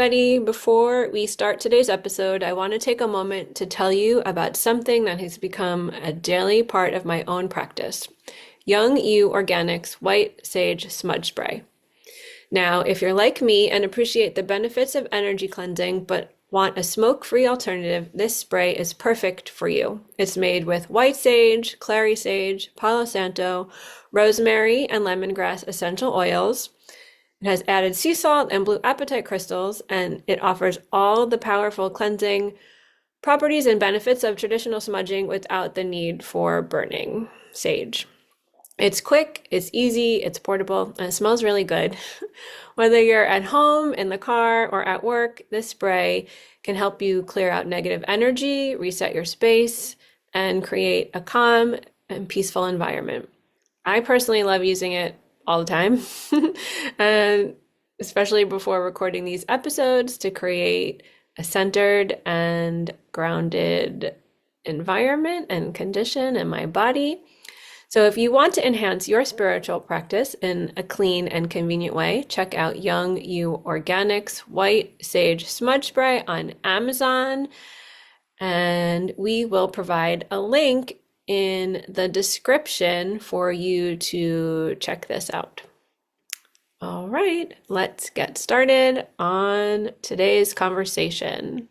everybody. Before we start today's episode, I want to take a moment to tell you about something that has become a daily part of my own practice. Young You Organics White Sage Smudge Spray. Now, if you're like me and appreciate the benefits of energy cleansing, but want a smoke-free alternative, this spray is perfect for you. It's made with white sage, clary sage, palo santo, rosemary, and lemongrass essential oils. It has added sea salt and blue apatite crystals, and it offers all the powerful cleansing properties and benefits of traditional smudging without the need for burning sage. It's quick, it's easy, it's portable, and it smells really good. Whether you're at home, in the car, or at work, this spray can help you clear out negative energy, reset your space, and create a calm and peaceful environment. I personally love using it all the time, and especially before recording these episodes to create a centered and grounded environment and condition in my body. So if you want to enhance your spiritual practice in a clean and convenient way, check out Young You Organics White Sage Smudge Spray on Amazon, and we will provide a link in the description for you to check this out. All right, let's get started on today's conversation.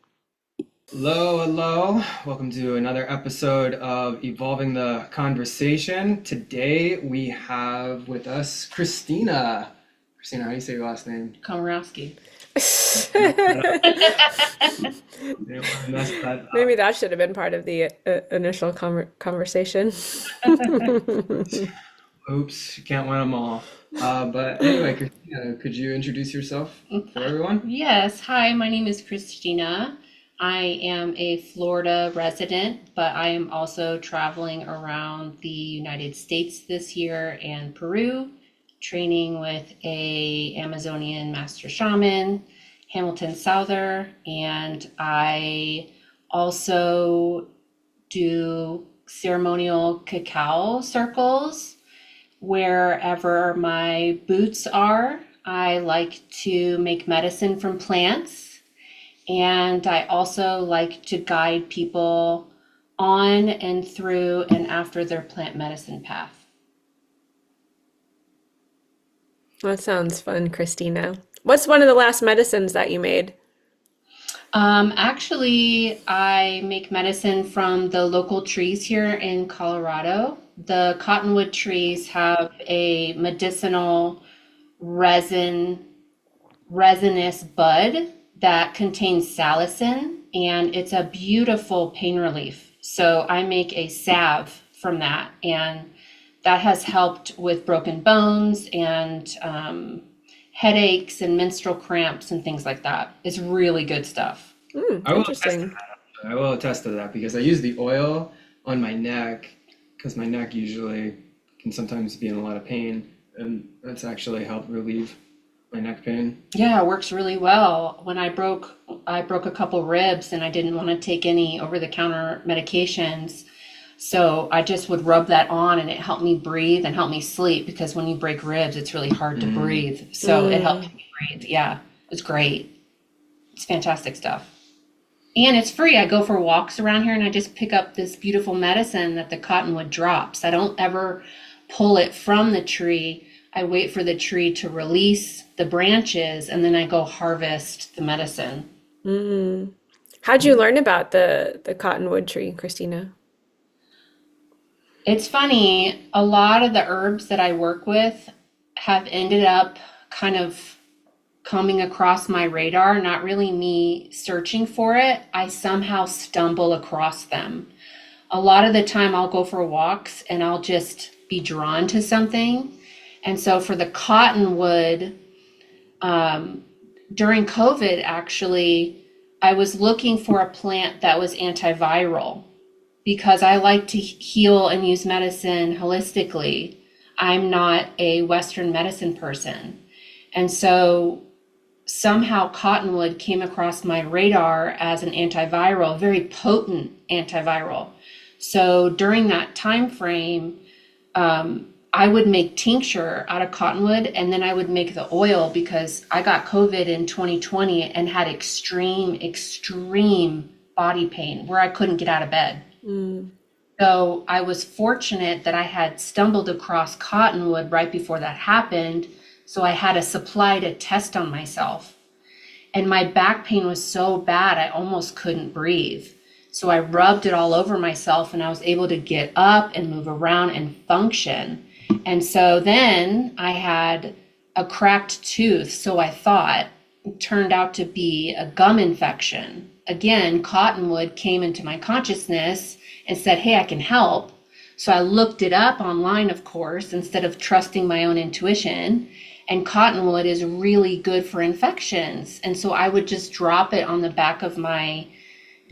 Hello. Welcome to another episode of Evolving the Conversation. Today we have with us Kristina. Kristina, how do you say your last name? Komorowski. Maybe that should have been part of the initial conversation. Oops, you can't win them all. But anyway, Kristina, could you introduce yourself for everyone? Yes. Hi, my name is Kristina. I am a Florida resident, but I am also traveling around the United States this year and Peru, training with a Amazonian master shaman, Hamilton Souther, and I also do ceremonial cacao circles wherever my boots are. I like to make medicine from plants. And I also like to guide people on and through and after their plant medicine path. That sounds fun, Kristina. What's one of the last medicines that you made? Actually, I make medicine from the local trees here in Colorado. The cottonwood trees have a medicinal resinous bud that contains salicin, and it's a beautiful pain relief. So I make a salve from that, and that has helped with broken bones and headaches and menstrual cramps and things like that. It's really good stuff. I will attest to Interesting. that. I will attest to that because I use the oil on my neck because my neck usually can sometimes be in a lot of pain, and that's actually helped relieve my neck pain. Yeah, it works really well. When I broke a couple ribs and I didn't want to take any over-the-counter medications, so I just would rub that on and it helped me breathe and help me sleep because when you break ribs, it's really hard to breathe. So it helped me breathe. Yeah, it's great. It's fantastic stuff. And it's free. I go for walks around here and I just pick up this beautiful medicine that the cottonwood drops. I don't ever pull it from the tree. I wait for the tree to release the branches and then I go harvest the medicine. How'd you learn about the cottonwood tree, Kristina? It's funny, a lot of the herbs that I work with have ended up kind of coming across my radar, not really me searching for it. I somehow stumble across them. A lot of the time I'll go for walks and I'll just be drawn to something. And so for the cottonwood, during COVID, actually, I was looking for a plant that was antiviral because I like to heal and use medicine holistically. I'm not a Western medicine person. And so somehow cottonwood came across my radar as an antiviral, very potent antiviral. So during that time frame, I would make tincture out of cottonwood, and then I would make the oil because I got COVID in 2020 and had extreme body pain where I couldn't get out of bed. So I was fortunate that I had stumbled across cottonwood right before that happened. So I had a supply to test on myself. And my back pain was so bad, I almost couldn't breathe. So I rubbed it all over myself and I was able to get up and move around and function. And so then I had a cracked tooth. So I thought it turned out to be a gum infection. Again, cottonwood came into my consciousness and said, hey, I can help. So I looked it up online, of course, instead of trusting my own intuition. And cottonwood is really good for infections. And so I would just drop it on the back of my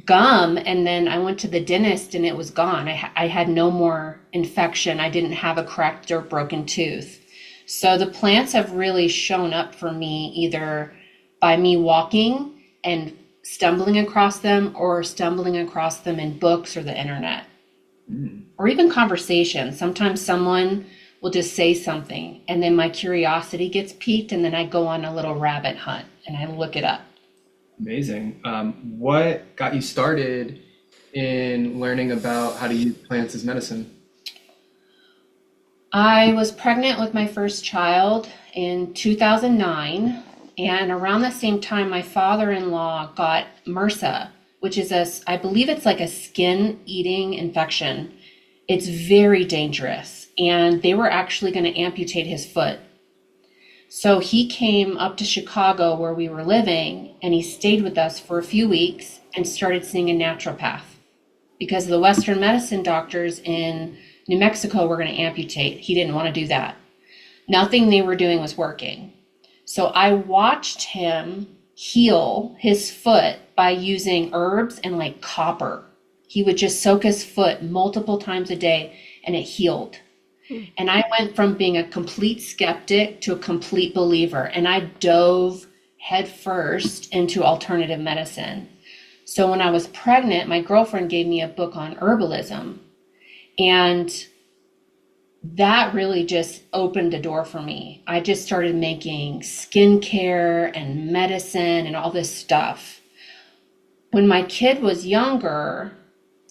gum. And then I went to the dentist and it was gone. I had no more infection. I didn't have a cracked or broken tooth. So the plants have really shown up for me either by me walking and stumbling across them or stumbling across them in books or the internet or even conversation. Sometimes someone will just say something and then my curiosity gets piqued and then I go on a little rabbit hunt and I look it up. Amazing. What got you started in learning about how to use plants as medicine? I was pregnant with my first child in 2009. And around the same time, my father-in-law got MRSA, which is I believe it's like a skin-eating infection. It's very dangerous. And they were actually going to amputate his foot. So he came up to Chicago where we were living, and he stayed with us for a few weeks and started seeing a naturopath because the Western medicine doctors in New Mexico were going to amputate. He didn't want to do that. Nothing they were doing was working. So I watched him heal his foot by using herbs and like copper. He would just soak his foot multiple times a day and it healed. And I went from being a complete skeptic to a complete believer. And I dove headfirst into alternative medicine. So when I was pregnant, my girlfriend gave me a book on herbalism. And that really just opened the door for me. I just started making skincare and medicine and all this stuff. When my kid was younger,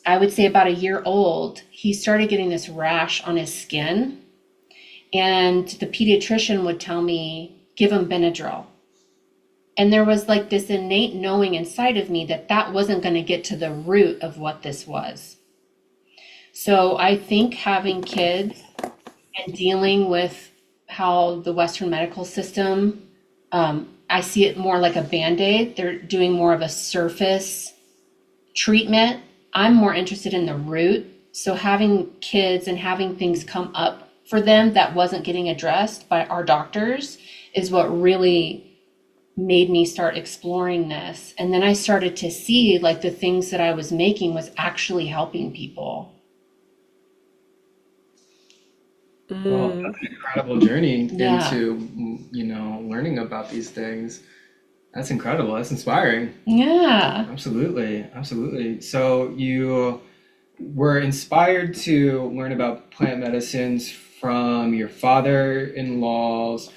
I would say about a year old, he started getting this rash on his skin. And the pediatrician would tell me, give him Benadryl. And there was like this innate knowing inside of me that that wasn't going to get to the root of what this was. So I think having kids and dealing with how the Western medical system, I see it more like a Band-Aid. They're doing more of a surface treatment. I'm more interested in the root. So having kids and having things come up for them that wasn't getting addressed by our doctors is what really made me start exploring this. And then I started to see like the things that I was making was actually helping people. Well, that's an incredible journey Yeah. into, learning about these things. That's incredible. That's inspiring. Yeah. Absolutely. Absolutely. So you were inspired to learn about plant medicines from your father-in-law's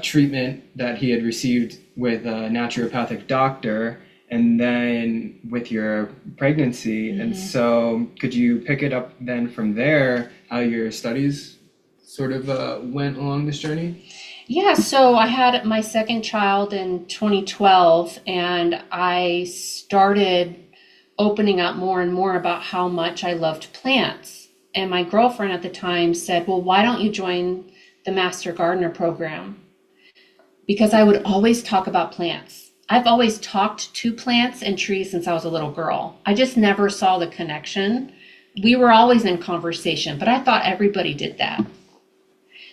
treatment that he had received with a naturopathic doctor, and then with your pregnancy. And so could you pick it up then from there, how your studies sort of went along this journey? Yeah, so I had my second child in 2012, and I started opening up more and more about how much I loved plants. And my girlfriend at the time said, well, why don't you join the Master Gardener program? Because I would always talk about plants. I've always talked to plants and trees since I was a little girl. I just never saw the connection. We were always in conversation, but I thought everybody did that.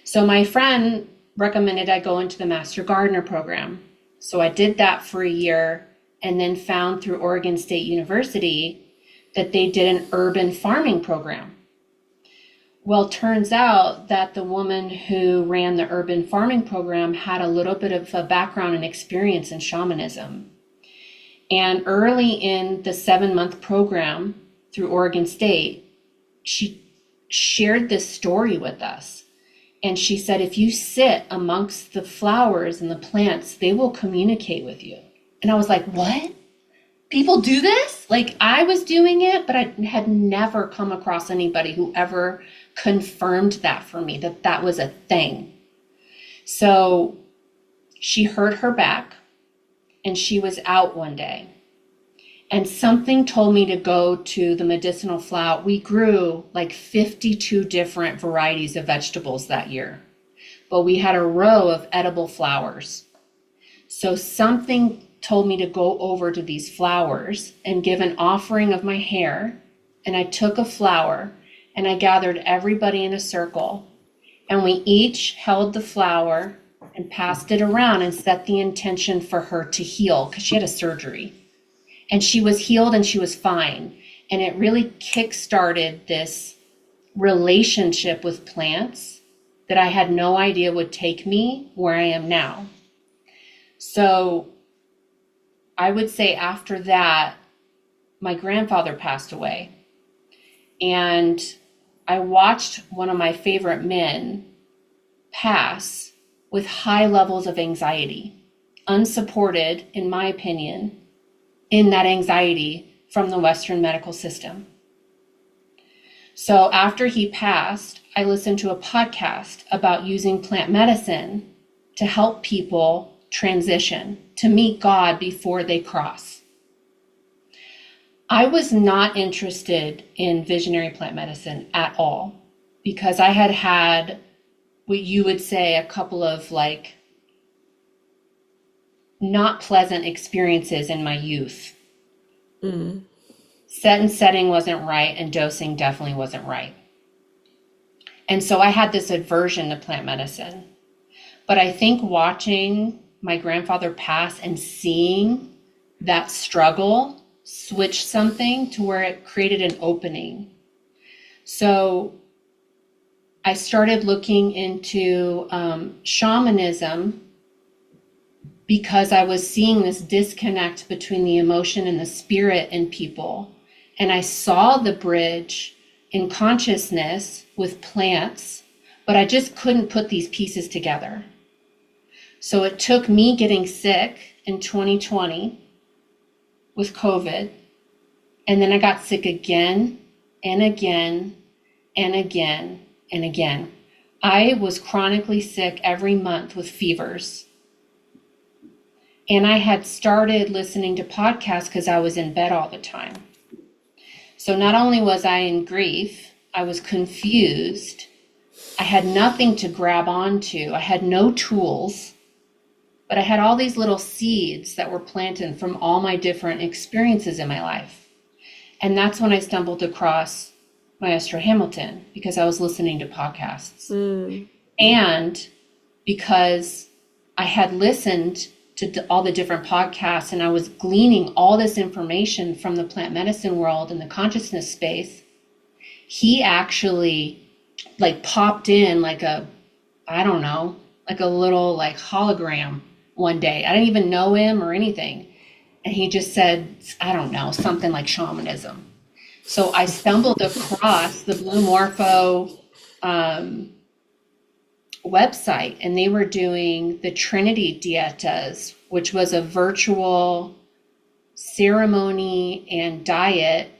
So my friend recommended I go into the Master Gardener program. So I did that for a year and then found through Oregon State University that they did an urban farming program. Well, turns out that the woman who ran the urban farming program had a little bit of a background and experience in shamanism. And early in the 7-month program through Oregon State, she shared this story with us. And she said, if you sit amongst the flowers and the plants, they will communicate with you. And I was like, what? People do this? Like, I was doing it, but I had never come across anybody who ever confirmed that for me, that that was a thing. So she hurt her back and she was out one day. And something told me to go to the medicinal flower. We grew like 52 different varieties of vegetables that year, but we had a row of edible flowers. So something told me to go over to these flowers and give an offering of my hair. And I took a flower and I gathered everybody in a circle. And we each held the flower and passed it around and set the intention for her to heal, because she had a surgery. And she was healed and she was fine. And it really kick-started this relationship with plants that I had no idea would take me where I am now. So I would say after that, my grandfather passed away. And I watched one of my favorite men pass with high levels of anxiety, unsupported, in my opinion, in that anxiety from the Western medical system. So after he passed, I listened to a podcast about using plant medicine to help people transition, to meet God before they cross. I was not interested in visionary plant medicine at all, because I had had what you would say a couple of like not pleasant experiences in my youth. Set and setting wasn't right, and dosing definitely wasn't right. And so I had this aversion to plant medicine. But I think watching my grandfather pass and seeing that struggle switched something to where it created an opening. So I started looking into shamanism, because I was seeing this disconnect between the emotion and the spirit in people. And I saw the bridge in consciousness with plants, but I just couldn't put these pieces together. So it took me getting sick in 2020 with COVID. And then I got sick again and again and again and again. I was chronically sick every month with fevers. And I had started listening to podcasts because I was in bed all the time. So not only was I in grief, I was confused. I had nothing to grab onto. I had no tools, but I had all these little seeds that were planted from all my different experiences in my life. And that's when I stumbled across Maestro Hamilton, because I was listening to podcasts. And because I had listened to all the different podcasts, and I was gleaning all this information from the plant medicine world and the consciousness space, he actually like popped in like a, I don't know, like a little like hologram one day. I didn't even know him or anything. And he just said, I don't know, something like shamanism. So I stumbled across the Blue Morpho website, and they were doing the Trinity Dietas, which was a virtual ceremony and diet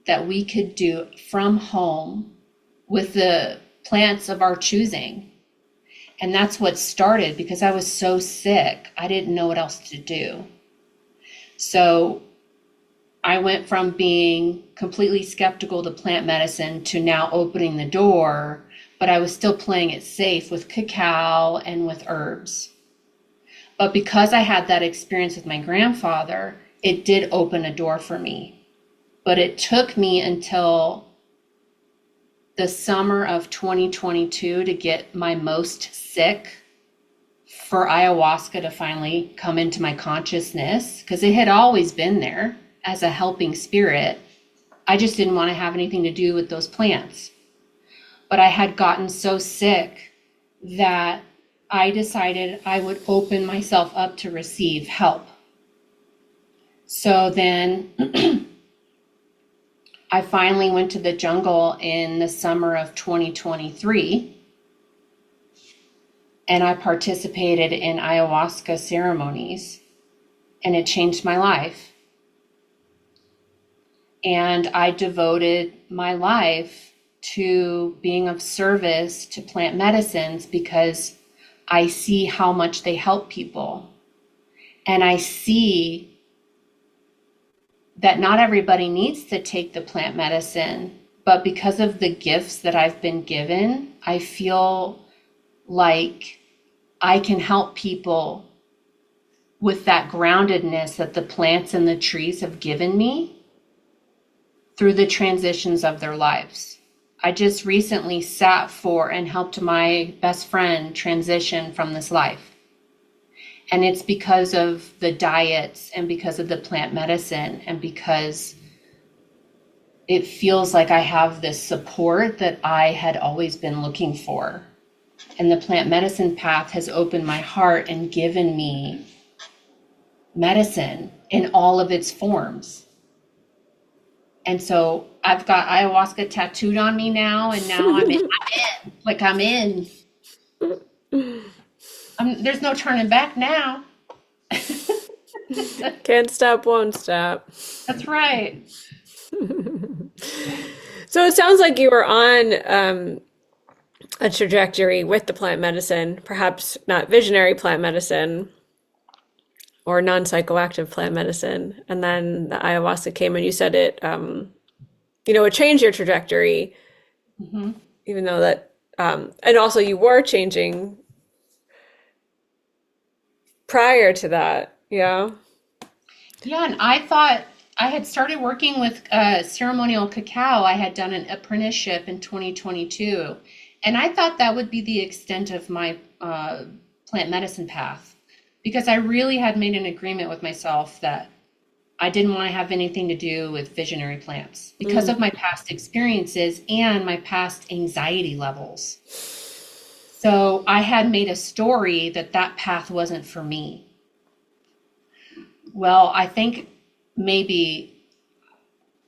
that we could do from home with the plants of our choosing. And that's what started, because I was so sick, I didn't know what else to do. So I went from being completely skeptical to plant medicine to now opening the door, but I was still playing it safe with cacao and with herbs. But because I had that experience with my grandfather, it did open a door for me. But it took me until the summer of 2022 to get my most sick for ayahuasca to finally come into my consciousness, because it had always been there as a helping spirit. I just didn't want to have anything to do with those plants. But I had gotten so sick that I decided I would open myself up to receive help. So then I finally went to the jungle in the summer of 2023 and I participated in ayahuasca ceremonies, and it changed my life. And I devoted my life to being of service to plant medicines because I see how much they help people. And I see that not everybody needs to take the plant medicine, but because of the gifts that I've been given, I feel like I can help people with that groundedness that the plants and the trees have given me through the transitions of their lives. I just recently sat for and helped my best friend transition from this life. And it's because of the diets and because of the plant medicine and because it feels like I have this support that I had always been looking for. And the plant medicine path has opened my heart and given me medicine in all of its forms. And so I've got ayahuasca tattooed on me now, and now I'm in. Like I'm in. There's no turning back now. Can't stop, won't stop. That's right. So it sounds like you were on a trajectory with the plant medicine, perhaps not visionary plant medicine or non-psychoactive plant medicine. And then the ayahuasca came and you said it, it changed your trajectory, Mm-hmm. even though that, and also you were changing prior to that. Yeah. Yeah, and I thought I had started working with ceremonial cacao. I had done an apprenticeship in 2022, and I thought that would be the extent of my plant medicine path because I really had made an agreement with myself that I didn't want to have anything to do with visionary plants because of my past experiences and my past anxiety levels. So I had made a story that that path wasn't for me. Well, I think maybe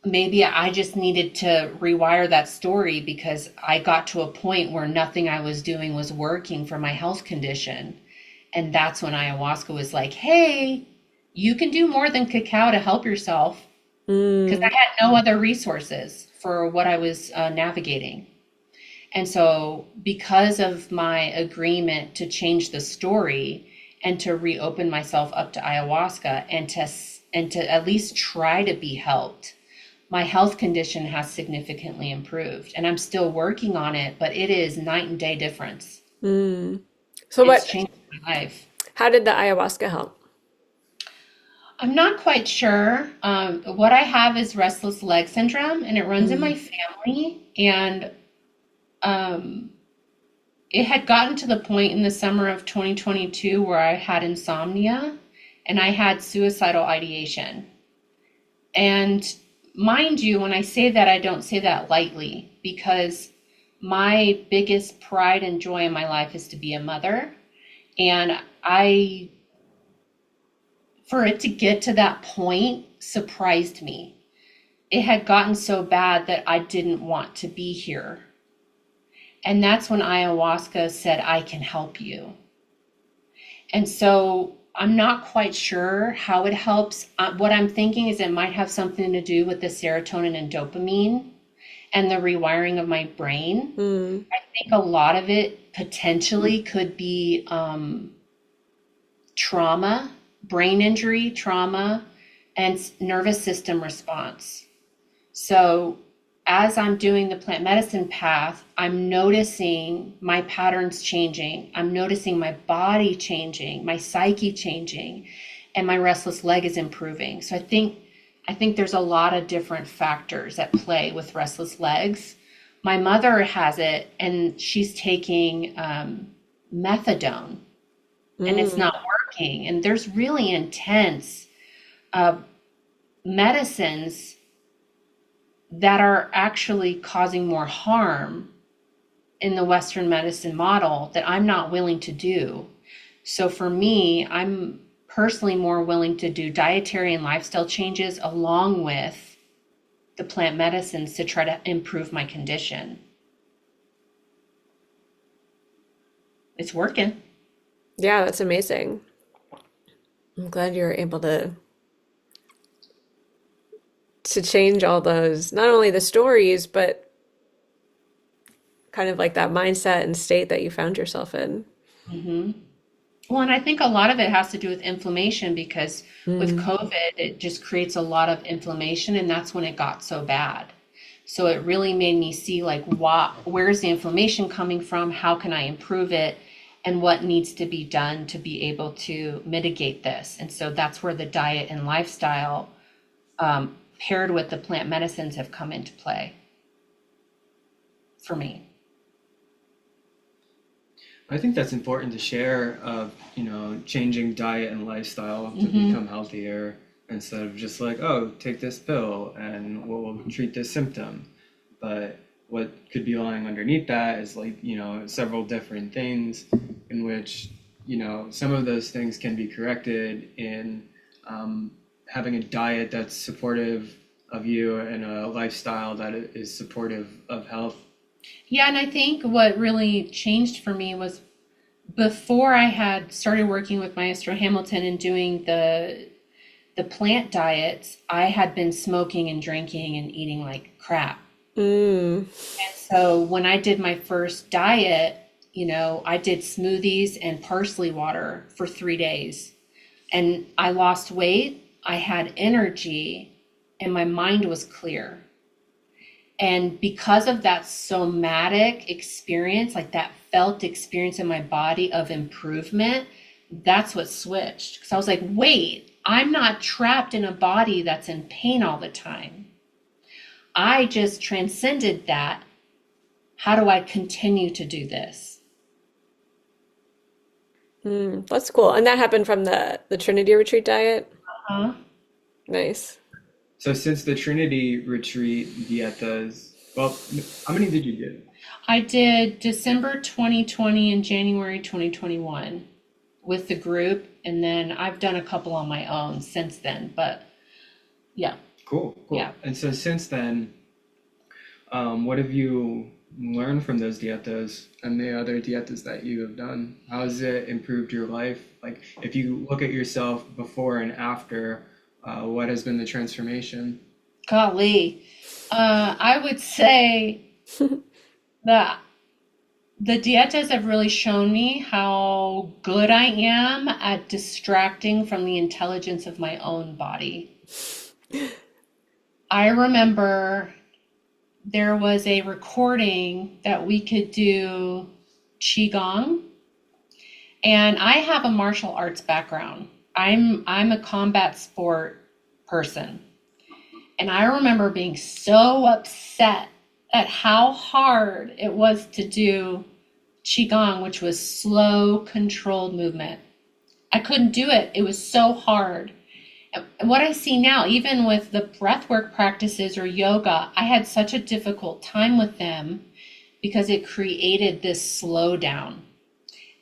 I just needed to rewire that story because I got to a point where nothing I was doing was working for my health condition. And that's when ayahuasca was like, hey, you can do more than cacao to help yourself, because I had no other resources for what I was navigating. And so because of my agreement to change the story and to reopen myself up to ayahuasca and to at least try to be helped, my health condition has significantly improved. And I'm still working on it, but it is night and day difference. So It's changed my life. how did the ayahuasca help? I'm not quite sure. What I have is restless leg syndrome, and it runs in my family. And it had gotten to the point in the summer of 2022 where I had insomnia and I had suicidal ideation. And mind you, when I say that, I don't say that lightly because my biggest pride and joy in my life is to be a mother. And for it to get to that point surprised me. It had gotten so bad that I didn't want to be here. And that's when ayahuasca said, I can help you. And so I'm not quite sure how it helps. What I'm thinking is it might have something to do with the serotonin and dopamine and the rewiring of my brain. I think a lot of it potentially could be trauma, brain injury, trauma, and nervous system response. So as I'm doing the plant medicine path, I'm noticing my patterns changing. I'm noticing my body changing, my psyche changing, and my restless leg is improving. So I think there's a lot of different factors at play with restless legs. My mother has it, and she's taking methadone, and it's not working. And there's really intense medicines that are actually causing more harm in the Western medicine model that I'm not willing to do. So for me, I'm personally more willing to do dietary and lifestyle changes along with the plant medicines to try to improve my condition. It's working. Yeah, that's amazing. I'm glad you're able to change all those, not only the stories, but kind of like that mindset and state that you found yourself in. Hmm. Well, and I think a lot of it has to do with inflammation because with Mm. COVID, it just creates a lot of inflammation, and that's when it got so bad. So it really made me see like where's the inflammation coming from? How can I improve it? And what needs to be done to be able to mitigate this? And so that's where the diet and lifestyle paired with the plant medicines have come into play for me. I think that's important to share of, changing diet and lifestyle to Hmm. become healthier instead of just like, oh, take this pill and we'll treat this symptom. But what could be lying underneath that is like, several different things in which, some of those things can be corrected in having a diet that's supportive of you and a lifestyle that is supportive of health. Yeah, and I think what really changed for me was before I had started working with Maestro Hamilton and doing the plant diets, I had been smoking and drinking and eating like crap. Mm. So when I did my first diet, I did smoothies and parsley water for 3 days. And I lost weight, I had energy, and my mind was clear. And because of that somatic experience, like that felt experience in my body of improvement, that's what switched. Because I was like, wait, I'm not trapped in a body that's in pain all the time. I just transcended that. How do I continue to do this? Mm. That's cool. And that happened from the Trinity Retreat diet. Huh? Nice. So since the Trinity retreat dietas, well, how many did you do? I did December 2020 and January 2021 with the group, and then I've done a couple on my own since then. But yeah, Cool, yeah. cool. And so since then, what have you learned from those dietas and the other dietas that you have done? How has it improved your life? Like, if you look at yourself before and after, what has been the transformation? Golly. I would say that the dietas have really shown me how good I am at distracting from the intelligence of my own body. I remember there was a recording that we could do Qigong, and I have a martial arts background. I'm a combat sport person. And I remember being so upset at how hard it was to do Qigong, which was slow, controlled movement. I couldn't do it. It was so hard. And what I see now, even with the breathwork practices or yoga, I had such a difficult time with them because it created this slowdown.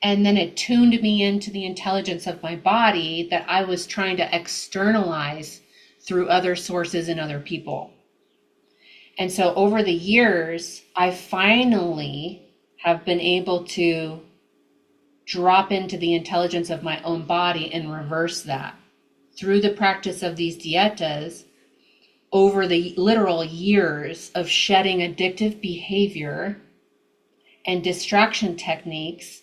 And then it tuned me into the intelligence of my body that I was trying to externalize through other sources and other people. And so over the years, I finally have been able to drop into the intelligence of my own body and reverse that through the practice of these dietas over the literal years of shedding addictive behavior and distraction techniques.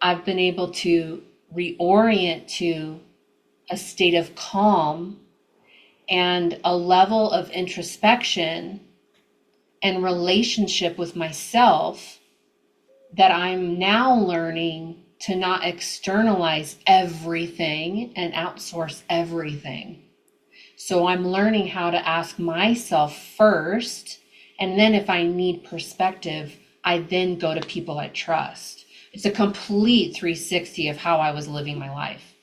I've been able to reorient to a state of calm and a level of introspection and relationship with myself that I'm now learning to not externalize everything and outsource everything. So I'm learning how to ask myself first, and then if I need perspective, I then go to people I trust. It's a complete 360 of how I was living my life.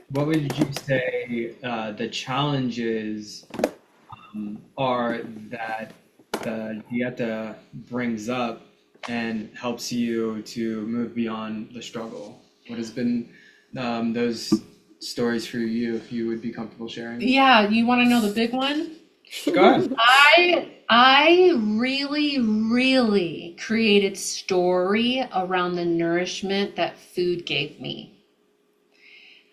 What would you say the challenges are that the dieta brings up and helps you to move beyond the struggle? What has been those stories for you, if you would be comfortable sharing? Yeah, you want to know the big one? Go ahead. I really, really created story around the nourishment that food gave me.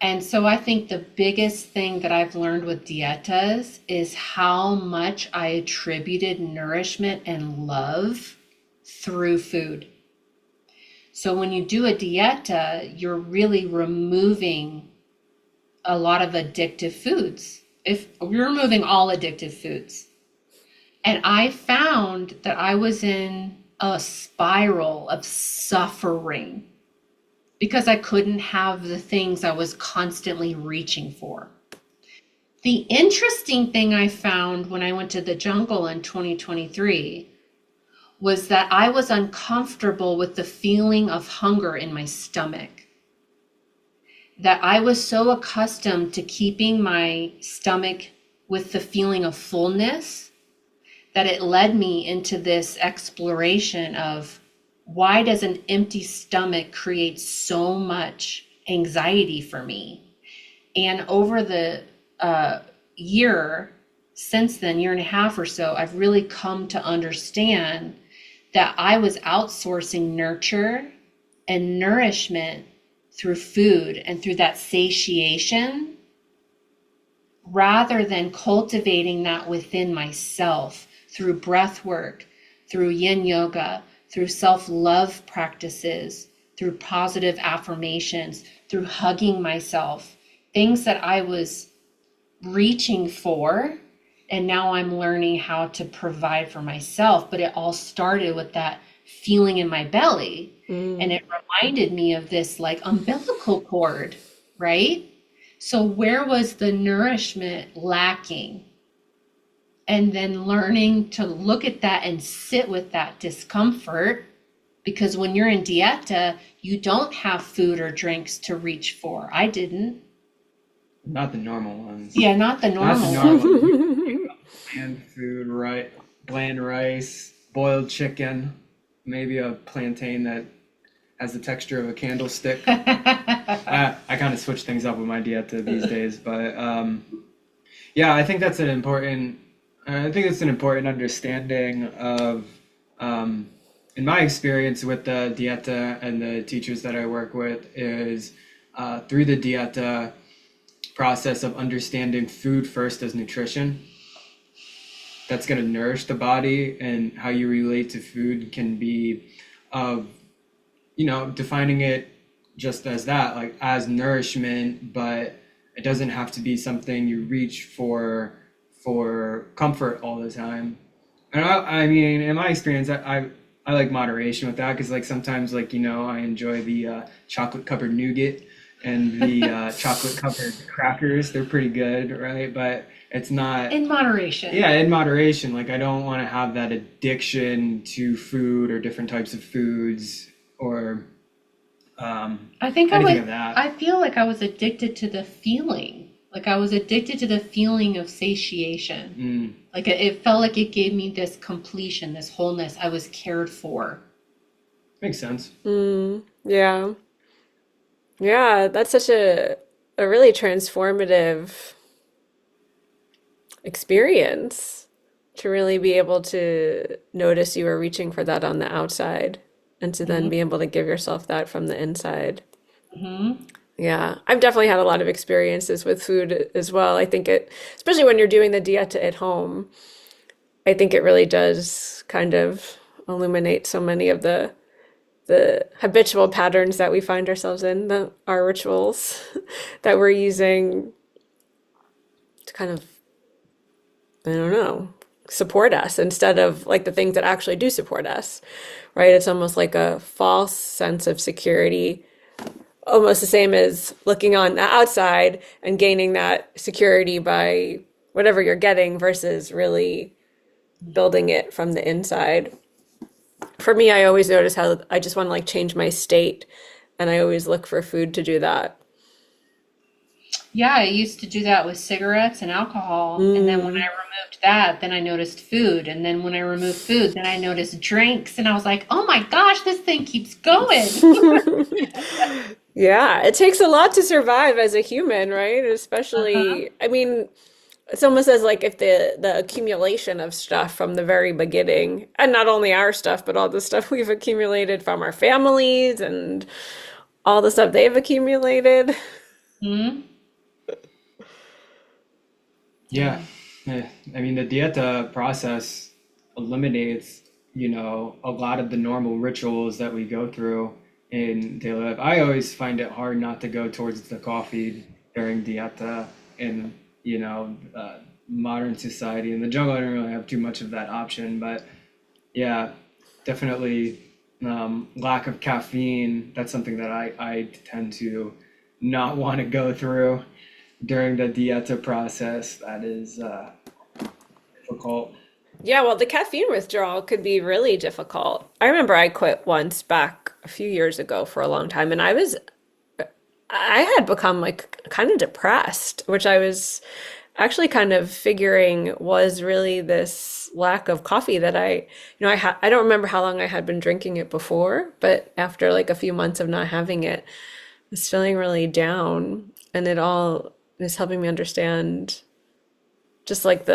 And so I think the biggest thing that I've learned with dietas is how much I attributed nourishment and love through food. So when you do a dieta, you're really removing a lot of addictive foods. If you're removing all addictive foods. And I found that I was in a spiral of suffering because I couldn't have the things I was constantly reaching for. The interesting thing I found when I went to the jungle in 2023 was that I was uncomfortable with the feeling of hunger in my stomach. That I was so accustomed to keeping my stomach with the feeling of fullness that it led me into this exploration of why does an empty stomach create so much anxiety for me? And over the year since then, year and a half or so, I've really come to understand that I was outsourcing nurture and nourishment through food and through that satiation rather than cultivating that within myself through breath work, through yin yoga, through self-love practices, through positive affirmations, through hugging myself, things that I was reaching for. And now I'm learning how to provide for myself. But it all started with that feeling in my belly. And it reminded me of this like umbilical cord, right? So where was the nourishment lacking? And then learning to look at that and sit with that discomfort, because when you're in dieta, you don't have food or drinks to reach for. I didn't. Not the normal ones. Yeah, not the Not normal the ones. normal ones. Bland food, right? Bland rice, boiled chicken, maybe a plantain that has the texture of a candlestick. I kind of switch things up with my dieta these days, but yeah, I think that's an important. I think it's an important understanding of, in my experience with the dieta and the teachers that I work with, is through the dieta process of understanding food first as nutrition. That's going to nourish the body, and how you relate to food can be of, defining it just as that, like as nourishment, but it doesn't have to be something you reach for comfort all the time. And I mean, in my experience, I like moderation with that, because like sometimes, like, I enjoy the chocolate covered nougat and the chocolate covered crackers. They're pretty good, right? But it's not In moderation. yeah, in moderation. Like, I don't want to have that addiction to food or different types of foods, or I think anything of that. I feel like I was addicted to the feeling. Like I was addicted to the feeling of satiation. Like it felt like it gave me this completion, this wholeness. I was cared for. Makes sense. Yeah. Yeah, that's such a really transformative experience to really be able to notice you were reaching for that on the outside and to then be able to give yourself that from the inside. Yeah, I've definitely had a lot of experiences with food as well. I think especially when you're doing the dieta at home, I think it really does kind of illuminate so many of the habitual patterns that we find ourselves in, our rituals that we're using to kind of, I don't know, support us instead of like the things that actually do support us, right? It's almost like a false sense of security, almost the same as looking on the outside and gaining that security by whatever you're getting versus really building it from the inside. For me, I always notice how I just want to like change my state, and I always look for food to do that. Yeah, I used to do that with cigarettes and alcohol. And then when I removed that, then I noticed food. And then when I removed food, then I noticed drinks. And I was like, oh my gosh, this thing keeps going. Yeah, it takes a lot to survive as a human, right? Especially, I mean, it's almost as like if the accumulation of stuff from the very beginning, and not only our stuff, but all the stuff we've accumulated from our families and all the stuff they've accumulated. Hmm. Yeah. I mean, the Dieta process eliminates, a lot of the normal rituals that we go through in daily life. I always find it hard not to go towards the coffee during Dieta in, modern society. In the jungle, I don't really have too much of that option, but yeah, definitely lack of caffeine. That's something that I tend to not want to go through during the Dieta process. That is difficult. Yeah, well, the caffeine withdrawal could be really difficult. I remember I quit once back a few years ago for a long time, and I had become like kind of depressed, which I was actually kind of figuring was really this lack of coffee that I don't remember how long I had been drinking it before, but after like a few months of not having it, I was feeling really down, and it all is helping me understand just like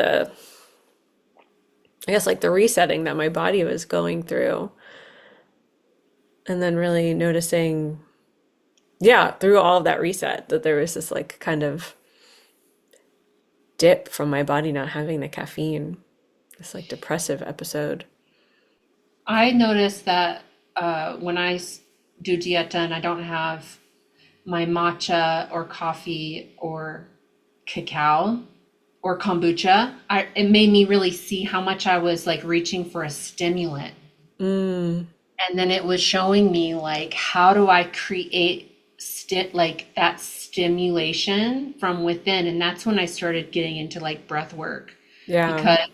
I guess like the resetting that my body was going through, and then really noticing, yeah, through all of that reset, that there was this like kind of dip from my body not having the caffeine, this like depressive episode. I noticed that when do dieta and I don't have my matcha or coffee or cacao or kombucha, it made me really see how much I was like reaching for a stimulant. Mm, And then it was showing me like how do I create like that stimulation from within. And that's when I started getting into like breath work yeah. because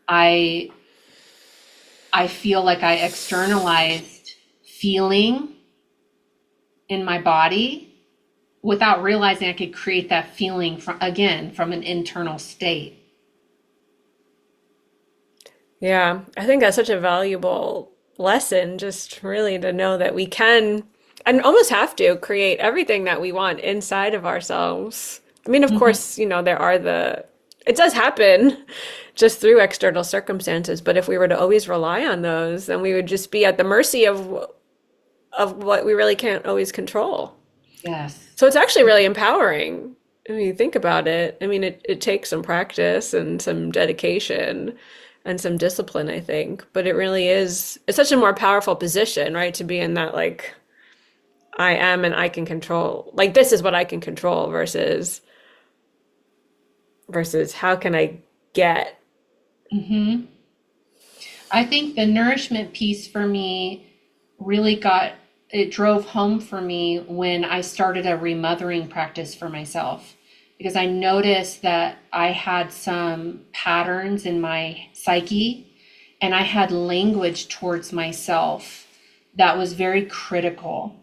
I I feel like I externalized feeling in my body without realizing I could create that feeling from again from an internal state. Yeah. I think that's such a valuable lesson, just really to know that we can and almost have to create everything that we want inside of ourselves. I mean, of Mhm. course, it does happen just through external circumstances, but if we were to always rely on those, then we would just be at the mercy of what we really can't always control. Yes. So it's actually really empowering. I mean, you think about it. I mean, it takes some practice and some dedication and some discipline, I think. But it really is, it's such a more powerful position, right? To be in that, like, I am and I can control, like, this is what I can control versus how can I get. Hmm. I think the nourishment piece for me really it drove home for me when I started a remothering practice for myself because I noticed that I had some patterns in my psyche and I had language towards myself that was very critical.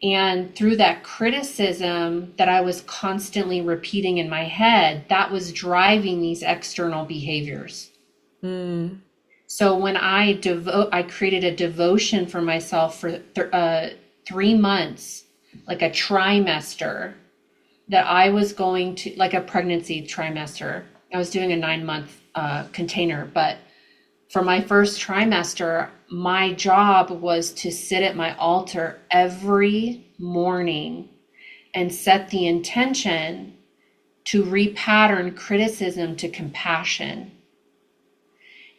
And through that criticism that I was constantly repeating in my head, that was driving these external behaviors. Mm, So when I created a devotion for myself for 3 months, like a trimester, that I was going to, like a pregnancy trimester. I was doing a 9 month container, but for my first trimester, my job was to sit at my altar every morning and set the intention to repattern criticism to compassion.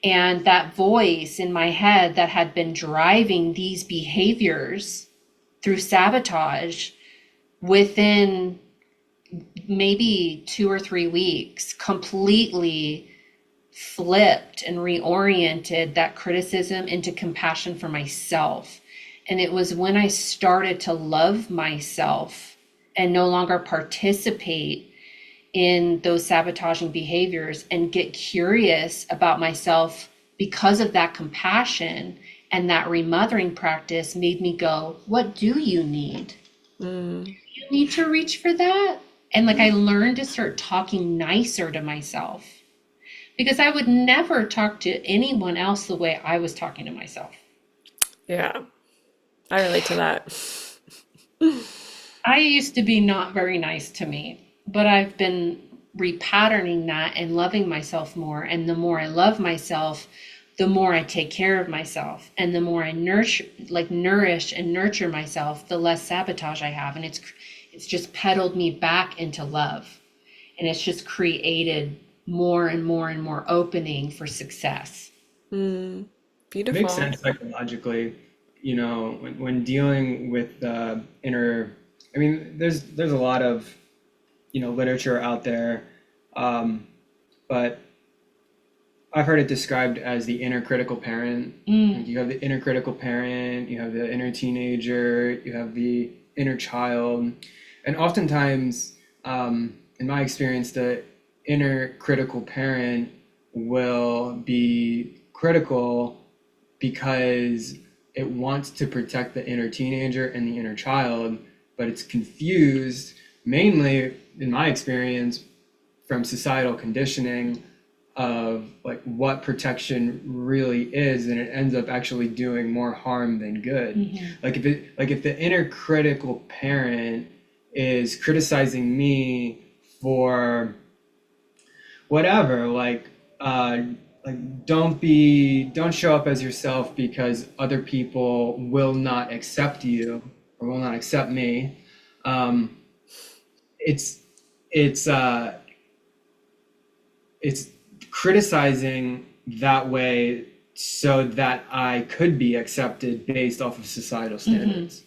And that voice in my head that had been driving these behaviors through sabotage within maybe 2 or 3 weeks completely flipped and reoriented that criticism into compassion for myself. And it was when I started to love myself and no longer participate in those sabotaging behaviors and get curious about myself because of that compassion and that remothering practice made me go, what do you need? mm. You need to reach for that. And like I learned to start talking nicer to myself because I would never talk to anyone else the way I was talking to myself. Yeah. I relate to that. I used to be not very nice to me, but I've been repatterning that and loving myself more. And the more I love myself, the more I take care of myself, and the more I nourish and nurture myself, the less sabotage I have. And it's just pedaled me back into love, and it's just created more and more and more opening for success. Mm, It makes beautiful. sense psychologically, when dealing with the inner. I mean, there's a lot of literature out there, but I've heard it described as the inner critical parent. Like you have the inner critical parent, you have the inner teenager, you have the inner child, and oftentimes, in my experience, the inner critical parent will be critical because it wants to protect the inner teenager and the inner child, but it's confused, mainly in my experience, from societal conditioning of like what protection really is, and it ends up actually doing more harm than good. If the inner critical parent is criticizing me for whatever, don't show up as yourself because other people will not accept you or will not accept me. It's it's uh it's criticizing that way so that I could be accepted based off of societal standards.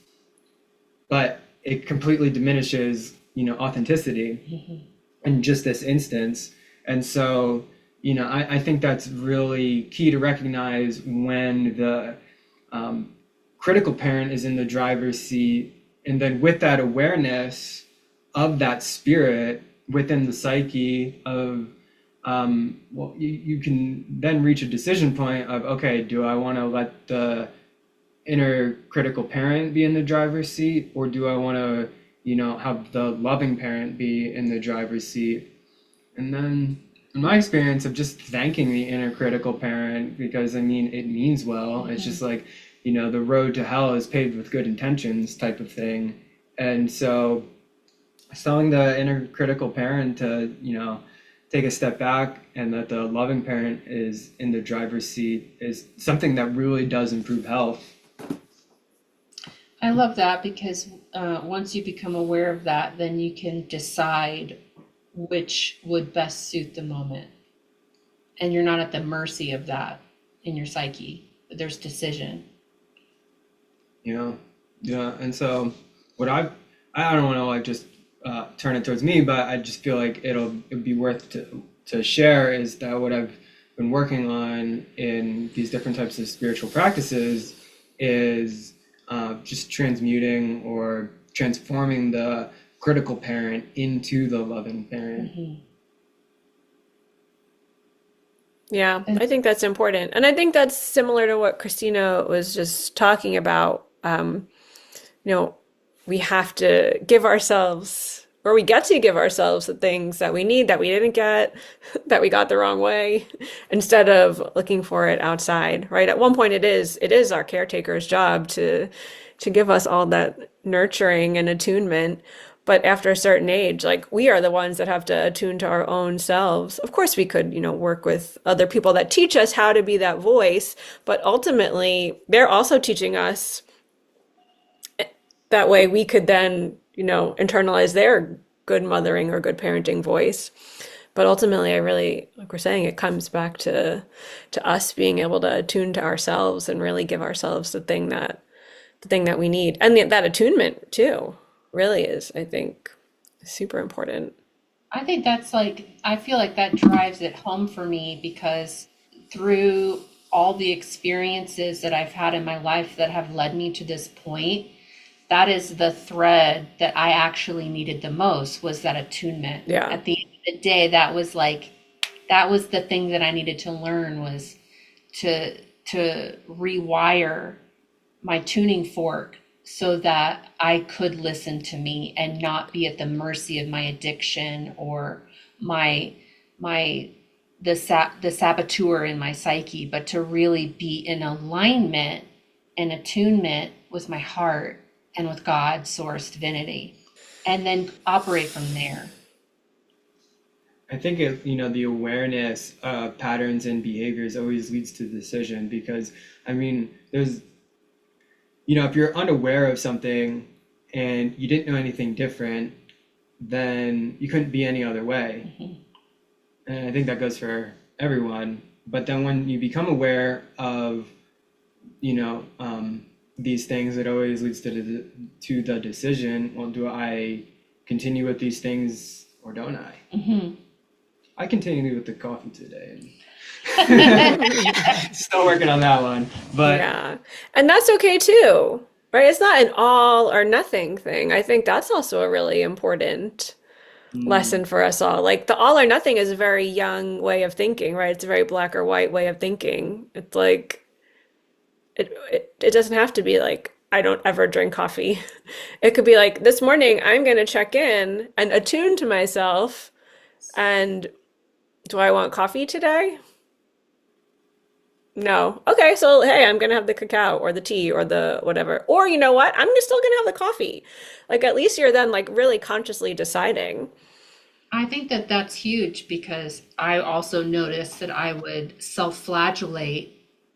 But it completely diminishes, authenticity in just this instance. And so, I think that's really key to recognize when the critical parent is in the driver's seat. And then with that awareness of that spirit within the psyche of, you can then reach a decision point of, okay, do I want to let the inner critical parent be in the driver's seat, or do I want to, have the loving parent be in the driver's seat? And then, in my experience of just thanking the inner critical parent, because it means well. It's just like, the road to hell is paved with good intentions type of thing. And so telling the inner critical parent to, take a step back and that the loving parent is in the driver's seat is something that really does improve health. I love that because once you become aware of that, then you can decide which would best suit the moment. And you're not at the mercy of that in your psyche. There's decision. Yeah. And so what I don't want to just turn it towards me, but I just feel like it'd be worth to share is that what I've been working on in these different types of spiritual practices is just transmuting or transforming the critical parent into the loving parent. Yeah, I think that's important. And I think that's similar to what Christina was just talking about. You know, we have to give ourselves, or we get to give ourselves the things that we need that we didn't get, that we got the wrong way, instead of looking for it outside, right? At one point it is our caretaker's job to give us all that nurturing and attunement. But after a certain age, like we are the ones that have to attune to our own selves. Of course, we could, work with other people that teach us how to be that voice, but ultimately they're also teaching us. That way we could then, internalize their good mothering or good parenting voice. But ultimately, I really, like we're saying, it comes back to us being able to attune to ourselves and really give ourselves the thing that we need. And that attunement too really is, I think, super important. I think I feel like that drives it home for me because through all the experiences that I've had in my life that have led me to this point, that is the thread that I actually needed the most was that attunement. Yeah. At the end of the day, that was the thing that I needed to learn was to rewire my tuning fork so that I could listen to me and not be at the mercy of my addiction or the saboteur in my psyche, but to really be in alignment and attunement with my heart and with God, source, divinity, and then operate from there. I think the awareness of patterns and behaviors always leads to decision because, I mean, if you're unaware of something and you didn't know anything different, then you couldn't be any other way. Mhm. And I think that goes for everyone. But then when you become aware of, these things, it always leads to the decision, well, do I continue with these things or don't I? Mhm. I continue with the coffee today. Still working on that one. But Yeah. And that's okay too, right? It's not an all or nothing thing. I think that's also a really important lesson mm, for us all. Like the all or nothing is a very young way of thinking, right? It's a very black or white way of thinking. It's like it doesn't have to be like I don't ever drink coffee. It could be like this morning I'm going to check in and attune to myself and do I want coffee today? No. Okay, so hey, I'm gonna have the cacao or the tea or the whatever. Or you know what? Still gonna have the coffee. Like at least you're then like really consciously deciding. I think that that's huge because I also noticed that I would self-flagellate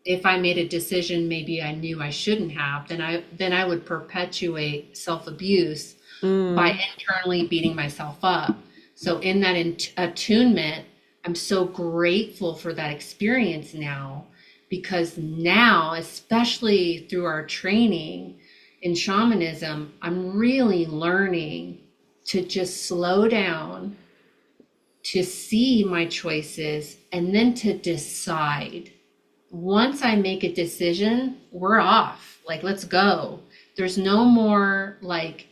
if I made a decision maybe I knew I shouldn't have, then I would perpetuate self-abuse by Mm. internally beating myself up. So in that attunement, I'm so grateful for that experience now because now, especially through our training in shamanism, I'm really learning to just slow down, to see my choices, and then to decide. Once I make a decision, we're off. Like, let's go. There's no more like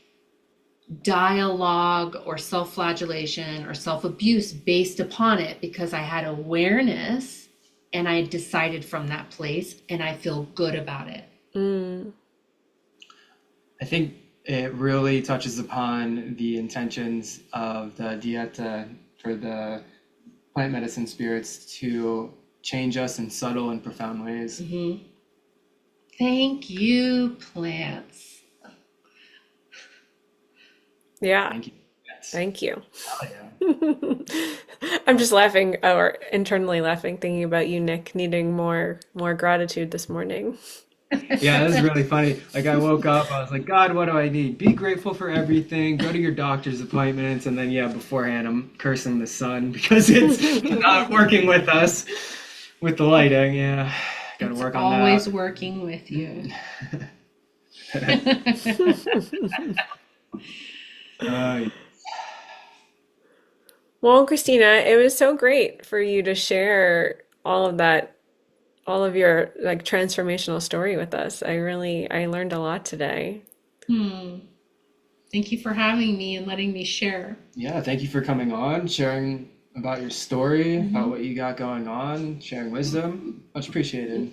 dialogue or self-flagellation or self-abuse based upon it because I had awareness and I decided from that place and I feel good about it. Mm. I think it really touches upon the intentions of the Dieta for the plant medicine spirits to change us in subtle and profound ways. Mhm. Thank you, plants. Yeah, Thank you. Yes. thank you. Hell yeah. I'm just laughing or internally laughing thinking about you, Nick, needing more gratitude this morning. Yeah, this is really funny. Like I woke up, I was like, God, what do I need? Be grateful for everything. Go to your doctor's appointments, and then beforehand I'm cursing the sun because it's not working with us with the lighting. Yeah, got to It's work on always that. working with you. Uh, Well, Christina, it was so great for you to share all of that, all of your like transformational story with us. I learned a lot today. Hmm. Thank you for having me and letting me share. yeah, thank you for coming on, sharing about your story, about Mhm. what you got going on, sharing wisdom. Much appreciated.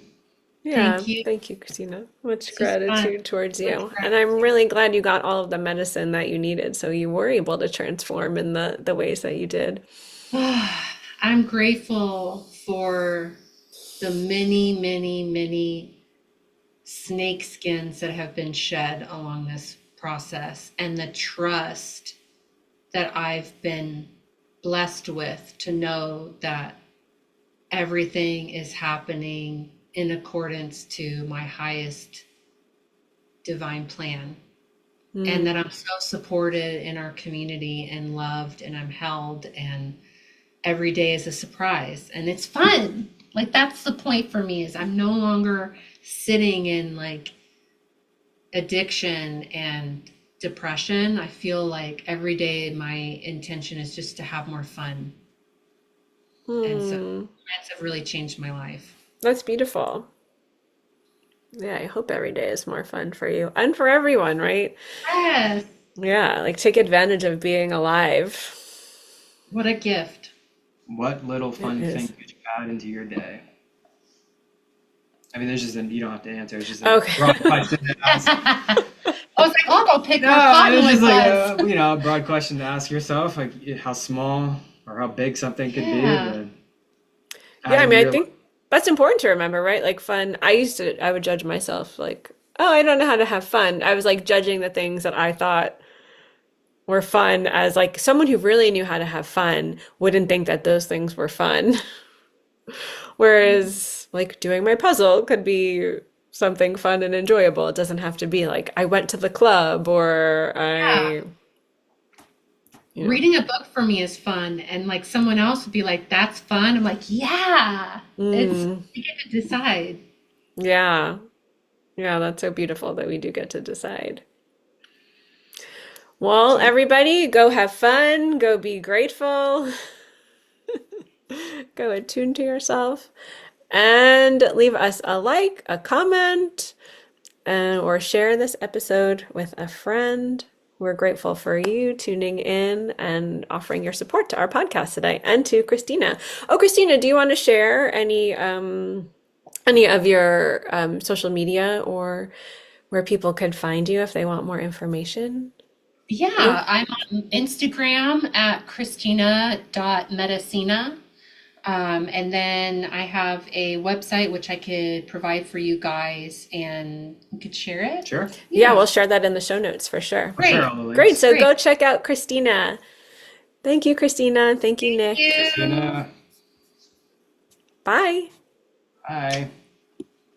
Yeah, Thank you. thank you, Christina. Much This was fun. gratitude towards Much you. And I'm gratitude. really glad you got all of the medicine that you needed, so you were able to transform in the ways that you did. I'm grateful for the many, many, many snake skins that have been shed along this process and the trust that I've been blessed with to know that everything is happening in accordance to my highest divine plan and that Mm. I'm so supported in our community and loved and I'm held and every day is a surprise and it's fun. Like that's the point for me is I'm no longer sitting in like addiction and depression. I feel like every day my intention is just to have more fun. And so Hmm. plants have really changed my life. That's beautiful. Yeah, I hope every day is more fun for you and for everyone, right? Yes. Yeah, like take advantage of being alive. What a gift. What little It fun thing is. could you add into your day? I mean, you don't have to answer. It's just a broad Okay. question to ask. I was like, I'll go pick more No, cotton it's just with like us. a broad question to ask yourself, like how small or how big something could be, Yeah. but Yeah, add I into mean, I your life. think that's important to remember, right? Like fun. I would judge myself like, oh, I don't know how to have fun. I was like judging the things that I thought were fun as like someone who really knew how to have fun wouldn't think that those things were fun. Whereas like doing my puzzle could be something fun and enjoyable. It doesn't have to be like I went to the club or Yeah. I, you know. Reading a book for me is fun, and like someone else would be like, "That's fun." I'm like, "Yeah." It's Mm, you get to decide. yeah. Yeah, that's so beautiful that we do get to decide. Well, So everybody, go have fun, go be grateful, go attune to yourself, and leave us a like, a comment, and or share this episode with a friend. We're grateful for you tuning in and offering your support to our podcast today and to Kristina. Oh, Kristina, do you want to share any of your social media or where people could find you if they want more information? Yeah. yeah, I'm on Instagram at Kristina.medicina. And then I have a website which I could provide for you guys and you could share it. Sure. Yeah, we'll Yeah, share that in the show notes for sure. I'll share great, all the Great. links. So great. go check out Kristina. Thank you, Kristina. Thank you, Thank Nick. you. Christina, Bye. bye.